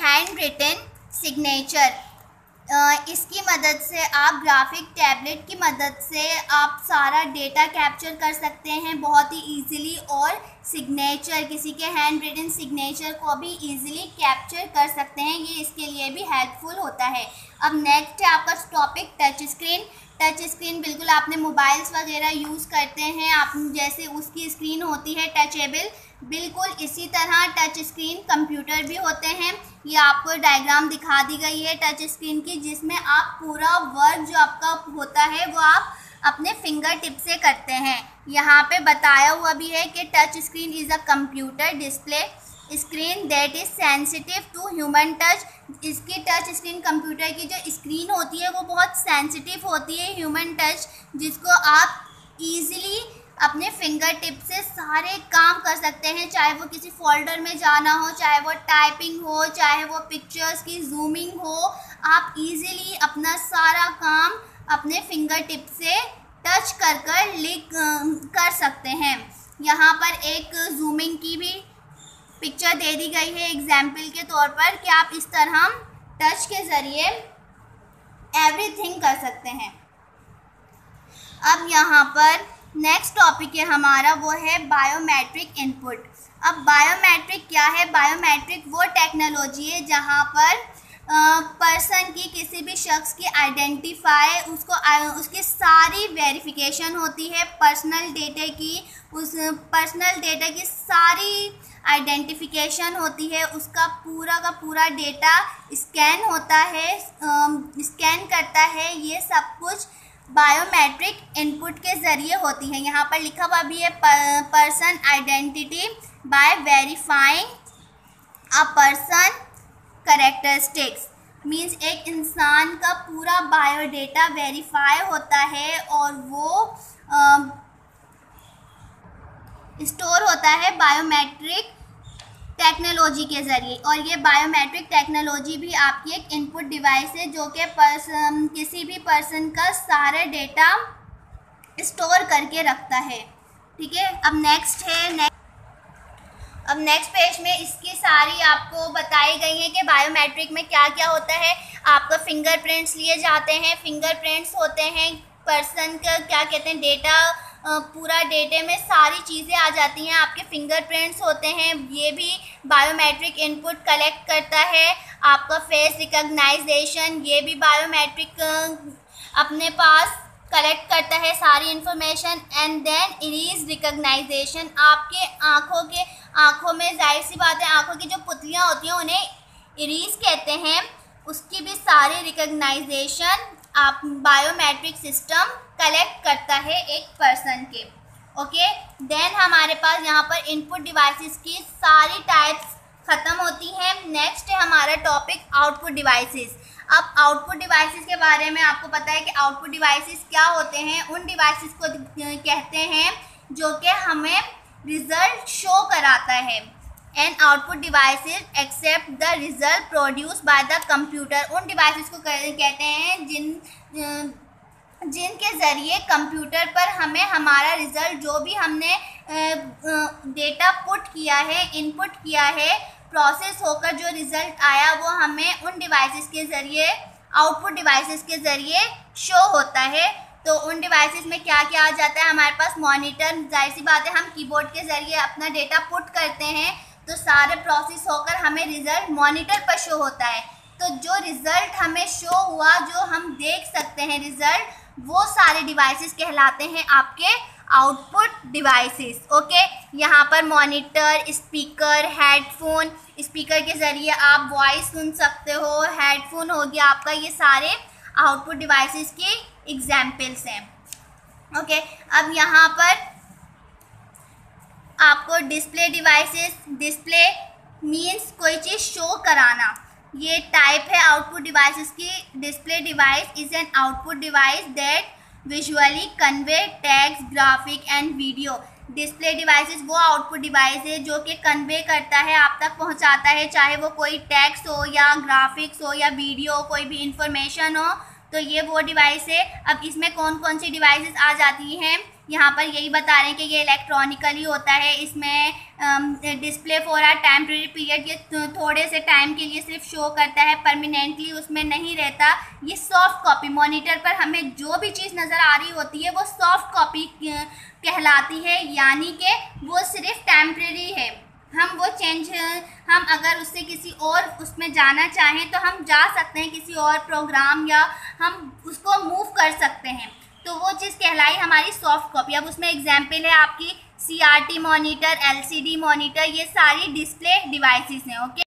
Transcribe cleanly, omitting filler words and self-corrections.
Hand written signature. इसकी मदद से आप ग्राफिक टैबलेट की मदद से आप सारा डेटा कैप्चर कर सकते हैं बहुत ही ईजिली, और सिग्नेचर, किसी के हैंड रिटन सिग्नेचर को भी ईजिली कैप्चर कर सकते हैं। ये इसके लिए भी हेल्पफुल होता है। अब नेक्स्ट है आपका topic touch screen. Touch screen बिल्कुल आपने मोबाइल्स वगैरह यूज़ करते हैं, आप जैसे उसकी स्क्रीन होती है टचेबल, बिल्कुल इसी तरह टच स्क्रीन कंप्यूटर भी होते हैं। ये आपको डायग्राम दिखा दी गई है टच स्क्रीन की, जिसमें आप पूरा वर्क जो आपका होता है वो आप अपने फिंगर टिप से करते हैं। यहाँ पे बताया हुआ भी है कि touch screen is a computer display screen that is sensitive to human touch. इसकी टच स्क्रीन कंप्यूटर की जो स्क्रीन होती है वो बहुत सेंसिटिव होती है ह्यूमन टच, जिसको आप ईजिली अपने फिंगर टिप से सारे काम कर सकते हैं, चाहे वो किसी फोल्डर में जाना हो, चाहे वो टाइपिंग हो, चाहे वो पिक्चर्स की जूमिंग हो। आप इजीली अपना सारा काम अपने फिंगर टिप से टच कर लिख कर सकते हैं। यहाँ पर एक जूमिंग की भी पिक्चर दे दी गई है एग्जाम्पल के तौर पर, कि आप इस तरह टच के ज़रिए एवरीथिंग कर सकते हैं। अब यहाँ पर नेक्स्ट टॉपिक है हमारा, वो है बायोमेट्रिक इनपुट। अब बायोमेट्रिक क्या है? बायोमेट्रिक वो टेक्नोलॉजी है जहाँ पर पर्सन की, किसी भी शख्स की आइडेंटिफाई, उसकी सारी वेरिफिकेशन होती है पर्सनल डेटा की, उस पर्सनल डेटा की सारी आइडेंटिफिकेशन होती है, उसका पूरा का पूरा डेटा स्कैन होता है, स्कैन करता है। ये सब कुछ बायोमेट्रिक इनपुट के ज़रिए होती है। यहाँ पर लिखा हुआ भी है person identity by verifying a person characteristics, means एक इंसान का पूरा बायोडेटा वेरीफाई होता है और वो स्टोर होता है बायोमेट्रिक टेक्नोलॉजी के ज़रिए। और ये बायोमेट्रिक टेक्नोलॉजी भी आपकी एक इनपुट डिवाइस है जो कि किसी भी पर्सन का सारा डेटा स्टोर करके रखता है। ठीक है, अब नेक्स्ट पेज में इसकी सारी आपको बताई गई है कि बायोमेट्रिक में क्या क्या होता है। आपका फिंगरप्रिंट्स लिए जाते हैं, फिंगरप्रिंट्स होते हैं पर्सन का, क्या कहते हैं, डेटा, पूरा डेटे में सारी चीज़ें आ जाती हैं, आपके फिंगरप्रिंट्स होते हैं। ये भी बायोमेट्रिक इनपुट कलेक्ट करता है। आपका फेस रिकग्नाइजेशन, ये भी बायोमेट्रिक अपने पास कलेक्ट करता है सारी इंफॉर्मेशन। एंड देन इरीज रिकग्नाइजेशन, आपके आँखों में, जाहिर सी बात है, आँखों की जो पुतलियाँ होती हैं उन्हें इरीज कहते हैं, उसकी भी सारी रिकग्नाइजेशन आप बायोमेट्रिक सिस्टम कलेक्ट करता है एक पर्सन के। ओके, देन हमारे पास यहाँ पर इनपुट डिवाइसेस की सारी टाइप्स ख़त्म होती हैं। नेक्स्ट है हमारा टॉपिक आउटपुट डिवाइसेस। अब आउटपुट डिवाइसेस के बारे में आपको पता है कि आउटपुट डिवाइसेस क्या होते हैं। उन डिवाइसेस को कहते हैं जो कि हमें रिज़ल्ट शो कराता है। And output devices accept the result produce by the computer, उन डिवाइसेस को कहते हैं जिनके ज़रिए कंप्यूटर पर हमें हमारा रिज़ल्ट, जो भी हमने डेटा पुट किया है, इनपुट किया है, प्रोसेस होकर जो रिज़ल्ट आया वो हमें उन डिवाइसेस के ज़रिए, आउटपुट डिवाइसेस के ज़रिए शो होता है। तो उन डिवाइसेस में क्या क्या आ जाता है हमारे पास? मॉनिटर, जाहिर सी बात है, हम कीबोर्ड के ज़रिए अपना डेटा पुट करते हैं तो सारे प्रोसेस होकर हमें रिज़ल्ट मॉनिटर पर शो होता है। तो जो रिज़ल्ट हमें शो हुआ, जो हम देख सकते हैं रिज़ल्ट, वो सारे डिवाइसेस कहलाते हैं आपके आउटपुट डिवाइसेस। ओके, यहाँ पर मॉनिटर, स्पीकर, हेडफोन, स्पीकर के ज़रिए आप वॉइस सुन सकते हो, हेडफोन हो गया आपका, ये सारे आउटपुट डिवाइसेस के एग्जाम्पल्स हैं। ओके, अब यहाँ पर आपको डिस्प्ले डिवाइसेस, डिस्प्ले मीन्स कोई चीज़ शो कराना, ये टाइप है आउटपुट डिवाइसेस की। Display device is an output device that visually convey text, graphic and video. Display devices वो आउटपुट डिवाइस है जो कि कन्वे करता है, आप तक पहुंचाता है, चाहे वो कोई टेक्स्ट हो या ग्राफिक्स हो या वीडियो, कोई भी इंफॉर्मेशन हो, तो ये वो डिवाइस है। अब इसमें कौन कौन सी डिवाइसेस आ जाती हैं? यहाँ पर यही बता रहे हैं कि ये इलेक्ट्रॉनिकली होता है, इसमें display for a temporary period, ये थोड़े से टाइम के लिए सिर्फ शो करता है, परमानेंटली उसमें नहीं रहता। ये सॉफ्ट कॉपी, मॉनिटर पर हमें जो भी चीज़ नज़र आ रही होती है वो सॉफ्ट कॉपी कहलाती है, यानी कि वो सिर्फ टेम्परेरी है। हम वो चेंज, हम अगर उससे किसी और उसमें जाना चाहें तो हम जा सकते हैं किसी और प्रोग्राम, या हम उसको मूव कर सकते हैं, तो वो चीज़ कहलाई हमारी सॉफ्ट कॉपी। अब उसमें एग्जाम्पल है आपकी CRT मॉनिटर, LCD मॉनिटर, ये सारी डिस्प्ले डिवाइसेस हैं। ओके।